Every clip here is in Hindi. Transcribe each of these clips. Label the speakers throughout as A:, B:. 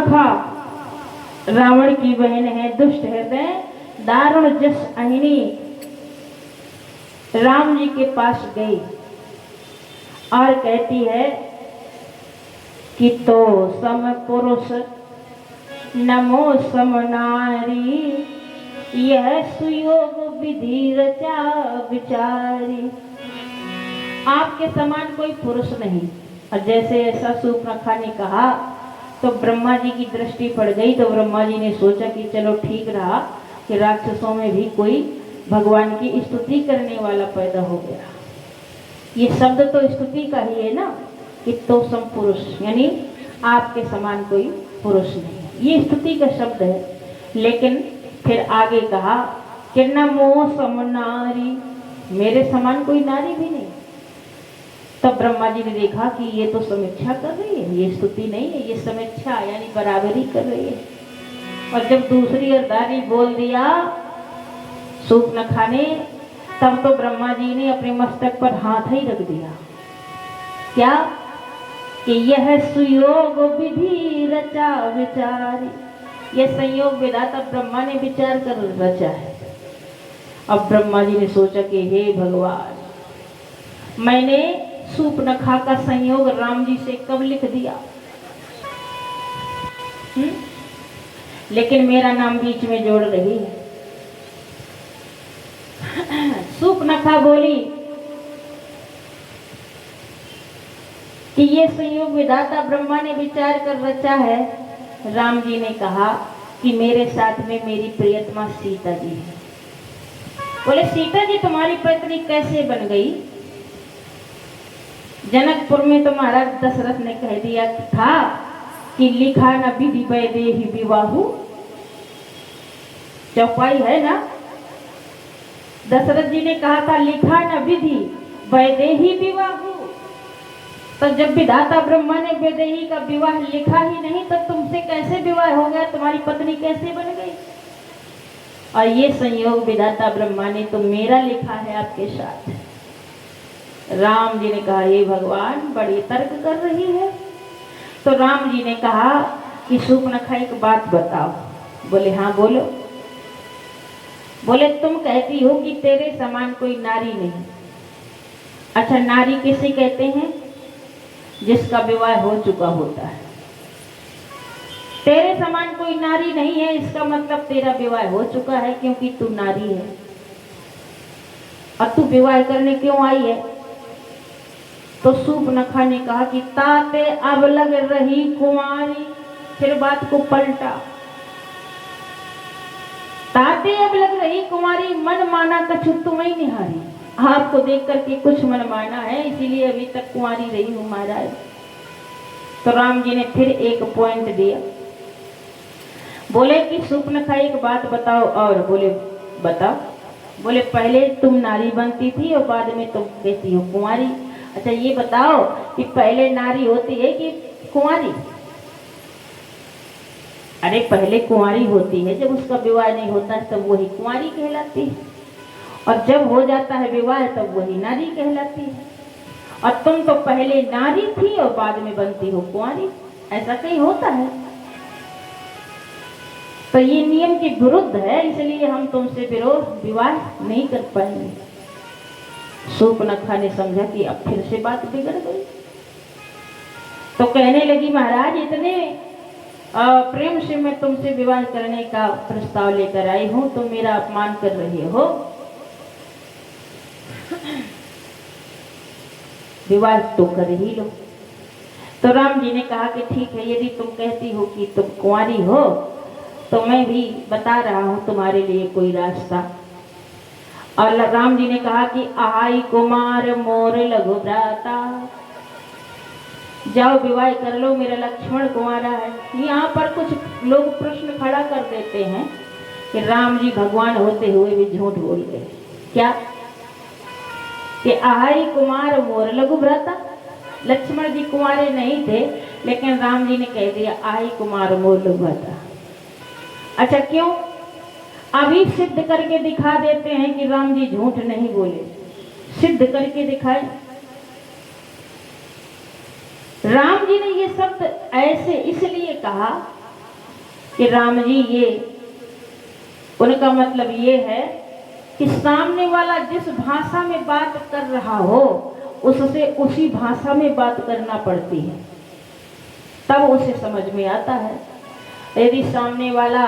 A: सूर्पनखा रावण की बहन है, दुष्ट हृदय दारुण जस अहिनी राम जी के पास गई और कहती है कि तो सम पुरुष नमो सम नारी, यह सुयोग विधि रचा विचारी। आपके समान कोई पुरुष नहीं। और जैसे ऐसा सूर्पनखा ने कहा तो ब्रह्मा जी की दृष्टि पड़ गई। तो ब्रह्मा जी ने सोचा कि चलो ठीक रहा कि राक्षसों में भी कोई भगवान की स्तुति करने वाला पैदा हो गया। ये शब्द तो स्तुति का ही है ना, कि तो सम पुरुष, यानी आपके समान कोई पुरुष नहीं है, ये स्तुति का शब्द है। लेकिन फिर आगे कहा कि नमो सम नारी, मेरे समान कोई नारी भी नहीं। तब ब्रह्मा जी ने देखा कि ये तो समीक्षा कर रही है, ये स्तुति नहीं है, ये समीक्षा यानी बराबरी कर रही है। और जब दूसरी अर्धारी बोल दिया सूर्पनखा ने, तब तो ब्रह्मा जी ने अपने मस्तक पर हाथ ही रख दिया। क्या कि यह सुयोग विधि रचा विचारी, यह संयोग विधाता ब्रह्मा ने विचार कर रचा है। अब ब्रह्मा जी ने सोचा कि हे भगवान, मैंने सूर्पनखा का संयोग राम जी से कब लिख दिया, लेकिन मेरा नाम बीच में जोड़ रही है। सूर्पनखा बोली कि ये संयोग विधाता ब्रह्मा ने विचार कर रचा है। राम जी ने कहा कि मेरे साथ में मेरी प्रियतमा सीता जी है। बोले सीता जी तुम्हारी पत्नी कैसे बन गई? जनकपुर में तो महाराज दशरथ ने कह दिया था कि लिखा न विधि वैदेही विवाहु, चौपाई है ना, दशरथ जी ने कहा था लिखा न विधि वैदेही विवाहु। तो जब विधाता ब्रह्मा ने वैदेही का विवाह लिखा ही नहीं, तब तुमसे कैसे विवाह हो गया, तुम्हारी पत्नी कैसे बन गई? और ये संयोग विधाता ब्रह्मा ने तो मेरा लिखा है आपके साथ। राम जी ने कहा हे भगवान, बड़ी तर्क कर रही है। तो राम जी ने कहा कि सूर्पनखा एक बात बताओ। बोले हाँ बोलो। बोले तुम कहती हो कि तेरे समान कोई नारी नहीं। अच्छा, नारी किसे कहते हैं? जिसका विवाह हो चुका होता है। तेरे समान कोई नारी नहीं है, इसका मतलब तेरा विवाह हो चुका है, क्योंकि तू नारी है। और तू विवाह करने क्यों आई है? तो सूर्पनखा ने कहा कि ताते अब लग रही कुंवारी। फिर बात को पलटा, ताते अब लग रही कुंवारी, मन माना कछु तुम्हें निहारी। आपको देख करके कुछ मन माना है, इसीलिए अभी तक कुंवारी रही हूं महाराज। तो राम जी ने फिर एक पॉइंट दिया। बोले कि सूर्पनखा एक बात बताओ। और बोले बताओ। बोले पहले तुम नारी बनती थी और बाद में तुम कहती हो कुंवारी। अच्छा ये बताओ कि पहले नारी होती है कि कुंवारी? अरे पहले कुंवारी होती है, जब उसका विवाह नहीं होता है तब वही कुंवारी कहलाती है, और जब हो जाता है विवाह तब वही नारी कहलाती है। और तुम तो पहले नारी थी और बाद में बनती हो कुंवारी, ऐसा कहीं होता है? तो ये नियम के विरुद्ध है, इसलिए हम तुमसे विवाह नहीं कर पाएंगे। सूर्पनखा ने समझा कि अब फिर से बात बिगड़ गई। तो कहने लगी महाराज, इतने प्रेम से मैं तुमसे विवाह करने का प्रस्ताव लेकर आई हूं, तुम मेरा अपमान कर रहे हो। विवाह तो कर ही लो। तो राम जी ने कहा कि ठीक है, यदि तुम कहती हो कि तुम कुंवारी हो तो मैं भी बता रहा हूं तुम्हारे लिए कोई रास्ता। और राम जी ने कहा कि आई कुमार मोर लघु भ्राता, जाओ विवाह कर लो, मेरा लक्ष्मण कुंवारा है। यहाँ पर कुछ लोग प्रश्न खड़ा कर देते हैं कि राम जी भगवान होते हुए भी झूठ बोल गए। क्या कि आई कुमार मोर लघु भ्राता, लक्ष्मण जी कुंवारे नहीं थे, लेकिन राम जी ने कह दिया आई कुमार मोर लघु भ्राता। अच्छा क्यों? अभी सिद्ध करके दिखा देते हैं कि राम जी झूठ नहीं बोले। सिद्ध करके दिखाए। राम जी ने ये शब्द ऐसे इसलिए कहा कि राम जी ये उनका मतलब ये है कि सामने वाला जिस भाषा में बात कर रहा हो उससे उसी भाषा में बात करना पड़ती है, तब उसे समझ में आता है। यदि सामने वाला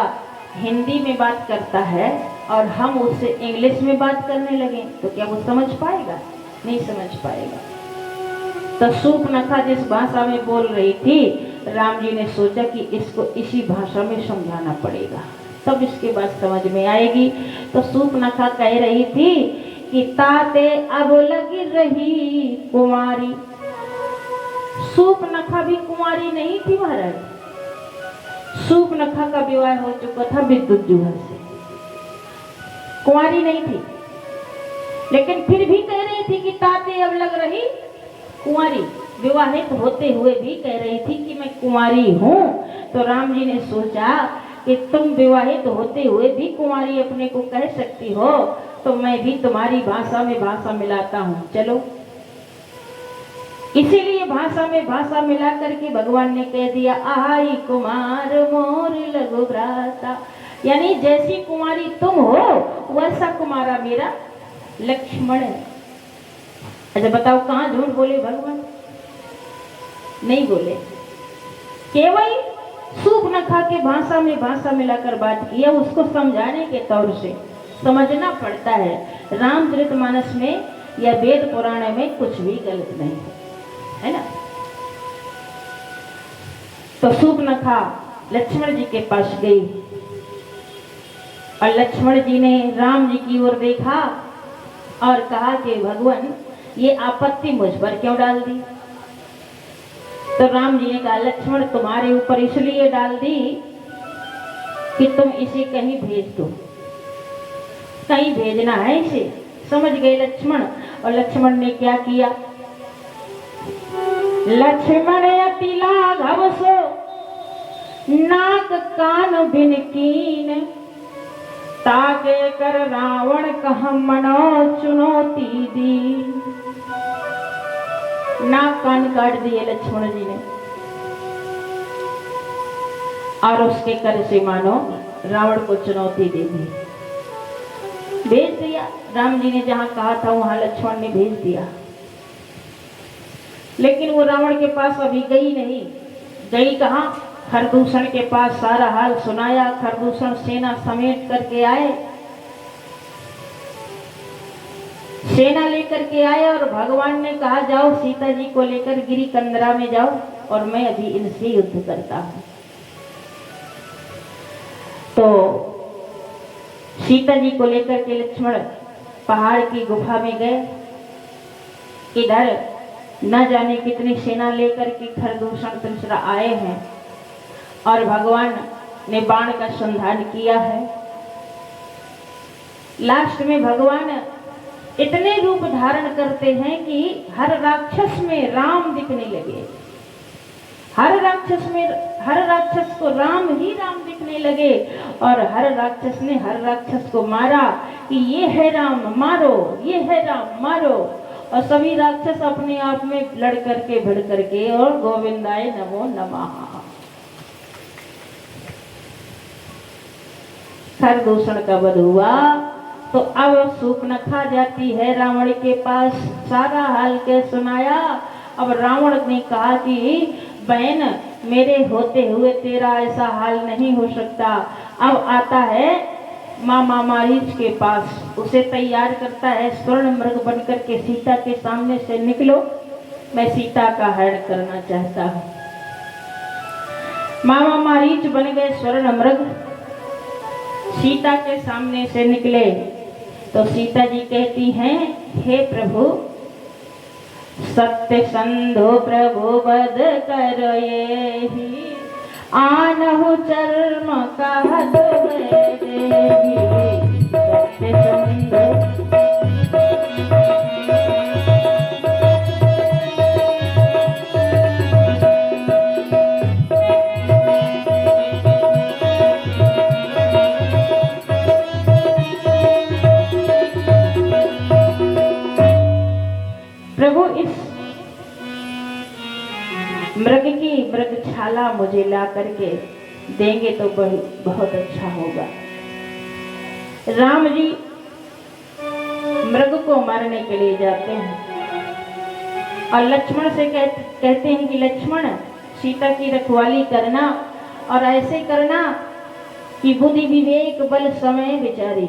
A: हिंदी में बात करता है और हम उससे इंग्लिश में बात करने लगे तो क्या वो समझ पाएगा? नहीं समझ पाएगा। तो शूर्पणखा जिस भाषा में बोल रही थी, राम जी ने सोचा कि इसको इसी भाषा में समझाना पड़ेगा, तब इसके बाद समझ में आएगी। तो शूर्पणखा कह रही थी कि ताते अब लगी रही कुमारी। शूर्पणखा भी कुमारी नहीं थी महाराज। शूर्पणखा का विवाह हो चुका था विद्युज्जुम्न से, कुंवारी नहीं थी, लेकिन फिर भी कह रही थी कि ताते अब लग रही कुंवारी। विवाहित होते हुए भी कह रही थी कि मैं कुंवारी हूँ। तो राम जी ने सोचा कि तुम विवाहित होते हुए भी कुंवारी अपने को कह सकती हो, तो मैं भी तुम्हारी भाषा में भाषा मिलाता हूँ, चलो। इसीलिए भाषा में भाषा मिला करके भगवान ने कह दिया आई कुमार मोर लगो भ्राता, यानी जैसी कुमारी तुम हो वैसा कुमारा मेरा लक्ष्मण है। अच्छा बताओ, कहाँ झूठ बोले भगवान? नहीं बोले, केवल शूर्पणखा के भाषा में भाषा मिलाकर बात किया, उसको समझाने के तौर से। समझना पड़ता है, रामचरितमानस में या वेद पुराण में कुछ भी गलत नहीं है ना। तो शूर्पणखा लक्ष्मण जी के पास गई और लक्ष्मण जी ने राम जी की ओर देखा और कहा कि भगवान ये आपत्ति मुझ पर क्यों डाल दी? तो राम जी ने कहा लक्ष्मण तुम्हारे ऊपर इसलिए डाल दी कि तुम इसे कहीं भेज दो, कहीं भेजना है इसे। समझ गए लक्ष्मण। और लक्ष्मण ने क्या किया? लक्ष्मण अति लाघव सो नाक कान बिन कीन, ताके कर रावण कह मनो चुनौती दी। नाक कान काट दिए लक्ष्मण जी ने और उसके कर से मानो रावण को चुनौती दे दी। भेज दिया, राम जी ने जहां कहा था वहां लक्ष्मण ने भेज दिया। लेकिन वो रावण के पास अभी गई नहीं। गई कहां? खरदूषण के पास सारा हाल सुनाया। खरदूषण सेना समेट करके आए, सेना लेकर के आए और भगवान ने कहा जाओ सीता जी को लेकर गिरी कंदरा में जाओ और मैं अभी इनसे युद्ध करता हूं। तो सीता जी को लेकर के लक्ष्मण पहाड़ की गुफा में गए। इधर न जाने कितनी सेना लेकर के खरदूषण तीसरा आए हैं और भगवान ने बाण का संधान किया है। लास्ट में भगवान इतने रूप धारण करते हैं कि हर राक्षस में राम दिखने लगे। हर राक्षस को राम ही राम दिखने लगे और हर राक्षस ने हर राक्षस को मारा कि ये है राम मारो, ये है राम मारो। और सभी राक्षस अपने आप में लड़ करके भिड़ करके और गोविंदाय नमो नमः। खरदूषण का वध हुआ तो अब शूर्पणखा जाती है रावण के पास, सारा हाल के सुनाया। अब रावण ने कहा कि बहन मेरे होते हुए तेरा ऐसा हाल नहीं हो सकता। अब आता है मामा मारीच के पास, उसे तैयार करता है स्वर्ण मृग बनकर के सीता के सामने से निकलो, मैं सीता का हरण करना चाहता हूँ। मामा मारीच बन गए स्वर्ण मृग, सीता के सामने से निकले। तो सीता जी कहती हैं हे प्रभु सत्य संधो प्रभु वध करो ये ही आनहु चर्म का दो देवी सत्य संधो। प्रभु इस मृग की मृग छाला मुझे ला करके देंगे तो बहुत अच्छा होगा। राम जी मृग को मारने के लिए जाते हैं और लक्ष्मण से कहते हैं कि लक्ष्मण, सीता की रखवाली करना और ऐसे करना कि बुद्धि विवेक बल समय विचारी।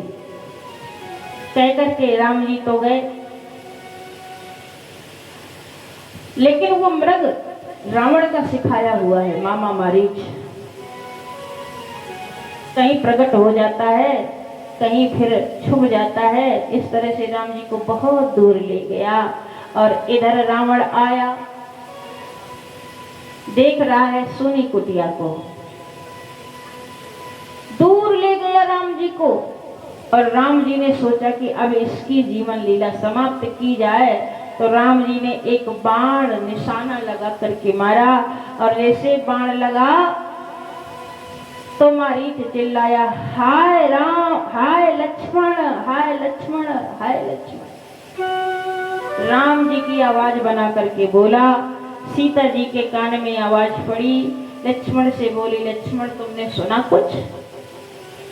A: कह करके राम जी तो गए, लेकिन वो मृग रावण का सिखाया हुआ है, मामा मारीच, कहीं प्रकट हो जाता है, कहीं फिर छुप जाता है। इस तरह से राम जी को बहुत दूर ले गया और इधर रावण आया, देख रहा है सोनी कुटिया को, दूर ले गया राम जी को। और राम जी ने सोचा कि अब इसकी जीवन लीला समाप्त की जाए, तो राम जी ने एक बाण निशाना लगा करके मारा और जैसे बाण लगा तो मारीच चिल्लाया, हाय राम, हाय लक्ष्मण, हाय लक्ष्मण, हाय लक्ष्मण। राम जी की आवाज बना करके बोला, सीता जी के कान में आवाज पड़ी, लक्ष्मण से बोली, लक्ष्मण तुमने सुना कुछ?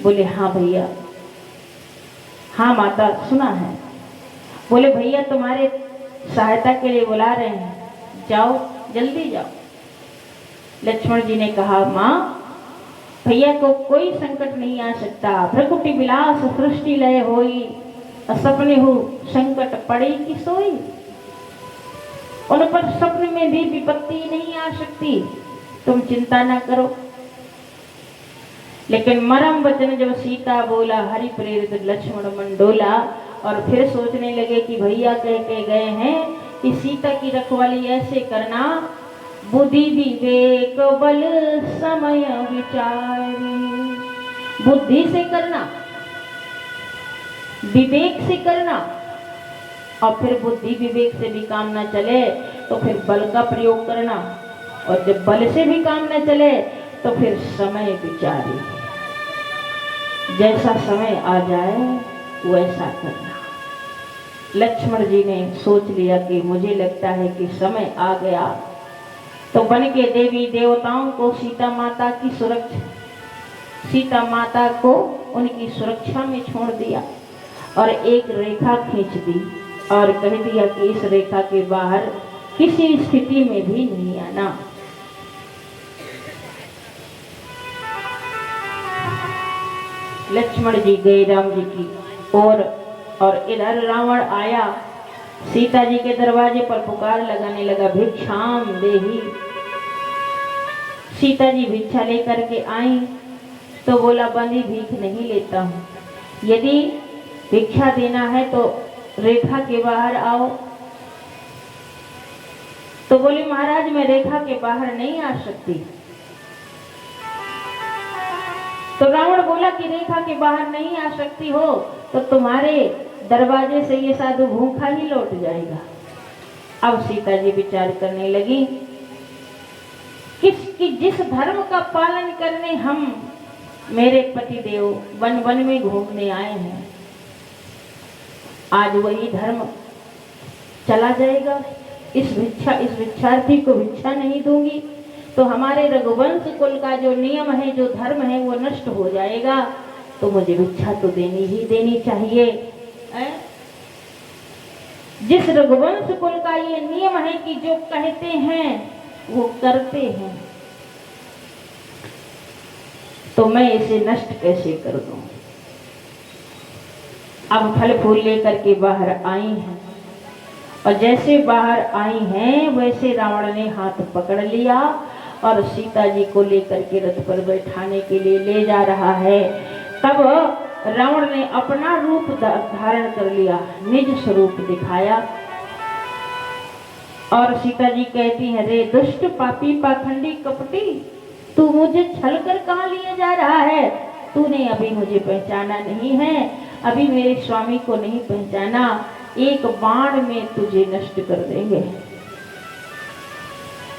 A: बोले हाँ भैया, हाँ माता सुना है। बोले भैया तुम्हारे सहायता के लिए बुला रहे हैं, जाओ जल्दी जाओ। लक्ष्मण जी ने कहा, माँ भैया को कोई संकट नहीं आ सकता, प्रकृति विलास सृष्टि लय होई, सपने हो संकट पड़े कि सोई। उन पर स्वप्न में भी विपत्ति नहीं आ सकती, तुम चिंता ना करो। लेकिन मरम वचन जब सीता बोला, हरि प्रेरित लक्ष्मण मंडोला, और फिर सोचने लगे कि भैया कह के गए हैं कि सीता की रखवाली ऐसे करना, बुद्धि विवेक बल समय विचारी। बुद्धि से करना, विवेक से करना, और फिर बुद्धि विवेक से भी काम ना चले तो फिर बल का प्रयोग करना, और जब बल से भी काम ना चले तो फिर समय विचारी, जैसा समय आ जाए वैसा करना। लक्ष्मण जी ने सोच लिया कि मुझे लगता है कि समय आ गया, तो बन के देवी देवताओं को सीता माता की सुरक्षा, सीता माता को उनकी सुरक्षा में छोड़ दिया और एक रेखा खींच दी और कह दिया कि इस रेखा के बाहर किसी स्थिति में भी नहीं आना। लक्ष्मण जी गए राम जी की ओर और इधर रावण आया, सीता जी के दरवाजे पर पुकार लगाने लगा, भिक्षाम देही। सीता जी भिक्षा लेकर के आई तो बोला, बंदी भीख नहीं लेता हूँ, यदि भिक्षा देना है तो रेखा के बाहर आओ। तो बोली, महाराज मैं रेखा के बाहर नहीं आ सकती। तो रावण बोला कि रेखा के बाहर नहीं आ सकती हो तो तुम्हारे दरवाजे से ये साधु भूखा ही लौट जाएगा। अब सीता जी विचार करने लगी कि जिस धर्म का पालन करने हम मेरे पति देव वन वन में घूमने आए हैं, आज वही धर्म चला जाएगा, इस भिक्षार्थी को भिक्षा नहीं दूंगी तो हमारे रघुवंश कुल का जो नियम है, जो धर्म है वो नष्ट हो जाएगा, तो मुझे भिक्षा तो देनी ही देनी चाहिए। जिस रघुवंश कुल का ये नियम है कि जो कहते हैं वो करते हैं, तो मैं इसे नष्ट कैसे कर दूं। अब फल फूल लेकर के बाहर आई हैं और जैसे बाहर आई हैं वैसे रावण ने हाथ पकड़ लिया और सीता जी को लेकर के रथ पर बैठाने के लिए ले जा रहा है। तब रावण ने अपना रूप धारण कर लिया, निज स्वरूप दिखाया और सीता जी कहती है, रे दुष्ट पापी पाखंडी कपटी, तू मुझे छल कर कहाँ लिए जा रहा है? तूने अभी मुझे पहचाना नहीं है, अभी मेरे स्वामी को नहीं पहचाना, एक बाण में तुझे नष्ट कर देंगे।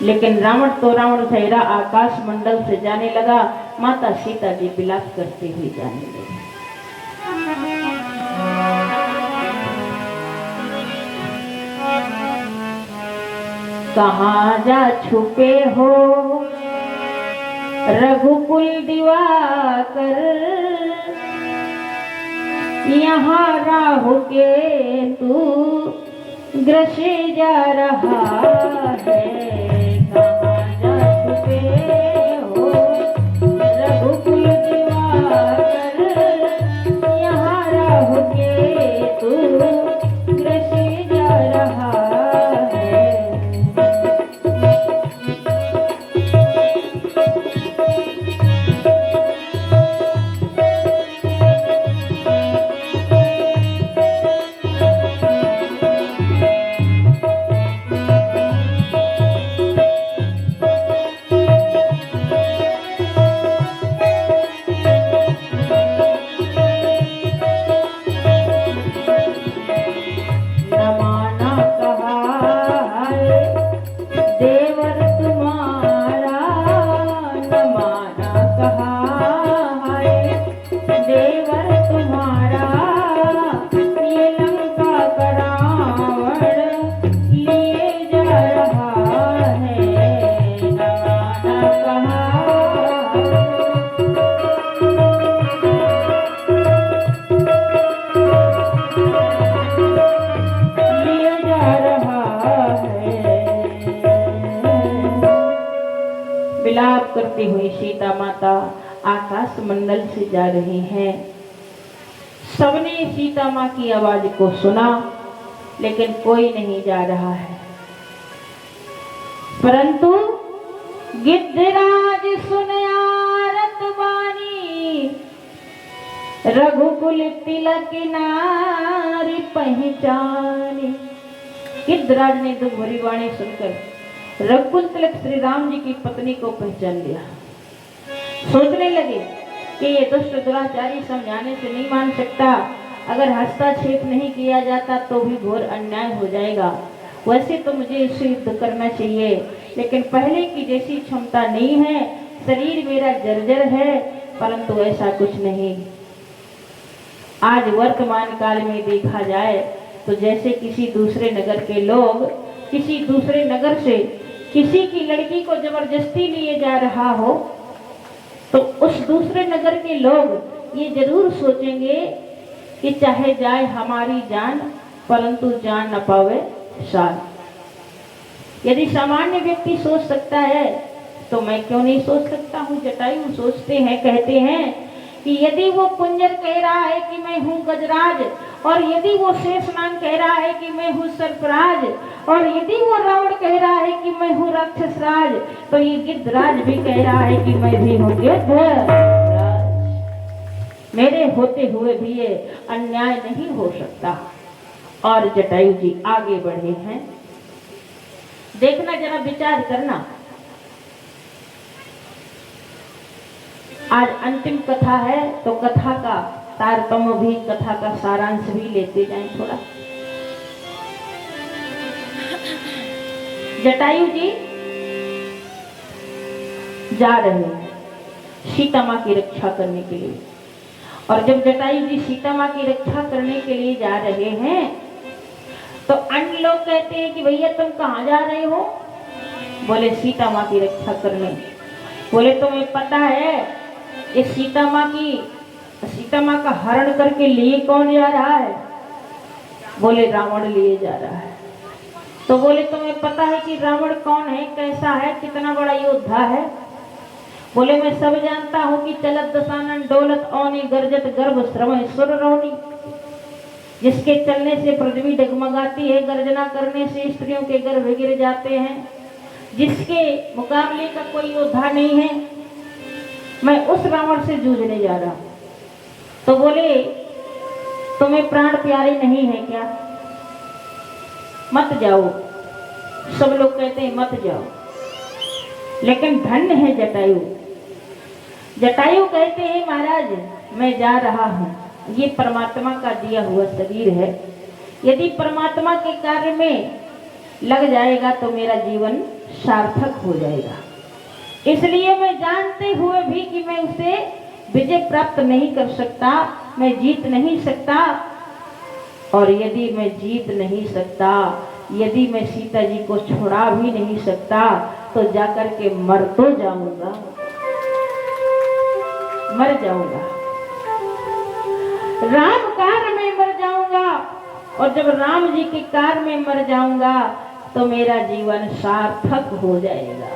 A: लेकिन रावण ठहरा आकाश मंडल से जाने लगा, माता सीता जी विलाप करते हुए जाने लगी। कहाँ जा छुपे हो रघुकुल दिवाकर यहाँ राहु के तू ग्रसे जा रहा है, कहाँ जा छुपे हो रघुकुल दिवाकर, यहाँ राहु के तू ग्रसे जा रहा है। विलाप करते हुए सीता माता आकाश मंडल से जा रही हैं। सबने सीता माँ की आवाज को सुना, लेकिन कोई नहीं जा रहा है। परंतु गिद्धराज सुन आरत वाणी, रघुकुल तिलक नारी पहचानी। गिद्धराज ने दुख भरी वाणी सुनकर रघुकुल तिलक श्री राम जी की पत्नी को पहचान लिया। सोचने लगे कि ये दुष्ट दुराचारी समझाने से नहीं मान सकता, अगर हस्तक्षेप नहीं किया जाता तो भी घोर अन्याय हो जाएगा। वैसे तो मुझे इससे युद्ध करना चाहिए, लेकिन पहले की जैसी क्षमता नहीं है, शरीर मेरा जर्जर है। परंतु ऐसा कुछ नहीं। आज वर्तमान काल में देखा जाए तो जैसे किसी दूसरे नगर के लोग किसी दूसरे नगर से किसी की लड़की को जबरदस्ती लिए जा रहा हो, तो उस दूसरे नगर के लोग ये जरूर सोचेंगे कि चाहे जाए हमारी जान, परंतु जान न पावे शान। यदि सामान्य व्यक्ति सोच सकता है तो मैं क्यों नहीं सोच सकता हूँ। जटायु सोचते हैं, कहते हैं कि यदि वो कुंजर कह रहा है कि मैं हूँ गजराज, और यदि वो शेषनाग कह रहा है कि मैं हूँ सर्पराज, और यदि वो रावण कह रहा है कि मैं हूँ राक्षसराज, तो ये गिद्धराज भी कह रहा है कि मैं भी हूँ गिद्धराज। मेरे होते हुए भी ये अन्याय नहीं हो सकता। और जटायु जी आगे बढ़े हैं। देखना, जरा विचार करना। आज अंतिम कथा है तो कथा का तारतम्य भी, कथा का सारांश भी लेते जाएं थोड़ा। जटायु जी जा रहे हैं सीता माँ की रक्षा करने के लिए। और जब जटायु जी सीता माँ की रक्षा करने के लिए जा रहे हैं तो अन्य लोग कहते हैं कि भैया तुम कहाँ जा रहे हो? बोले सीता माँ की रक्षा करने। बोले तुम्हें पता है ये सीता माँ का हरण करके लिए कौन जा रहा है? बोले रावण लिए जा रहा है। तो बोले तुम्हें पता है कि रावण कौन है, कैसा है, कितना बड़ा योद्धा है? बोले मैं सब जानता हूँ कि चलत दशानन डोलत औनी गर्जत गर्भ श्रवण सुर रोनी, जिसके चलने से पृथ्वी डगमगाती है, गर्जना करने से स्त्रियों के गर्भ गिर जाते हैं, जिसके मुकाबले का कोई योद्धा नहीं है। मैं उस रावण से जूझने जा रहा हूँ। तो बोले तुम्हें प्राण प्यारे नहीं है क्या? मत जाओ। सब लोग कहते हैं मत जाओ, लेकिन धन्य है जटायु। जटायु कहते हैं महाराज मैं जा रहा हूँ, ये परमात्मा का दिया हुआ शरीर है। यदि परमात्मा के कार्य में लग जाएगा तो मेरा जीवन सार्थक हो जाएगा। इसलिए मैं जानते हुए भी कि मैं उसे विजय प्राप्त नहीं कर सकता, मैं जीत नहीं सकता। और यदि मैं जीत नहीं सकता, यदि मैं सीता जी को छुड़ा भी नहीं सकता, तो जाकर के मर तो जाऊंगा। मर जाऊंगा, राम कार्य में मर जाऊंगा, और जब राम जी के कार्य में मर जाऊंगा तो मेरा जीवन सार्थक हो जाएगा।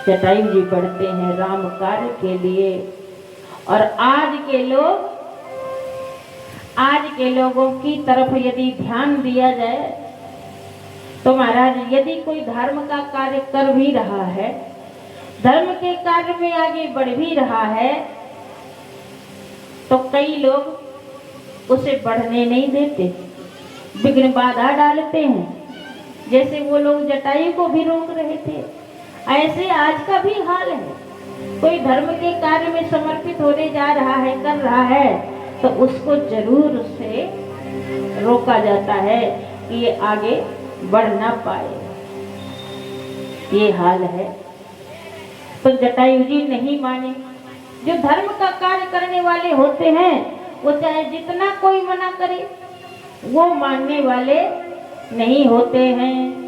A: जटायु जी बढ़ते हैं राम कार्य के लिए। और आज के लोगों की तरफ यदि ध्यान दिया जाए तो महाराज, यदि कोई धर्म का कार्य कर भी रहा है, धर्म के कार्य में आगे बढ़ भी रहा है, तो कई लोग उसे बढ़ने नहीं देते, विघ्न बाधा डालते हैं। जैसे वो लोग जटायु को भी रोक रहे थे, ऐसे आज का भी हाल है। कोई धर्म के कार्य में समर्पित होने जा रहा है, कर रहा है, तो उसको जरूर उससे रोका जाता है कि ये आगे बढ़ ना पाए। ये हाल है। तो जटायु जी नहीं माने। जो धर्म का कार्य करने वाले होते हैं, वो चाहे जितना कोई मना करे, वो मानने वाले नहीं होते हैं।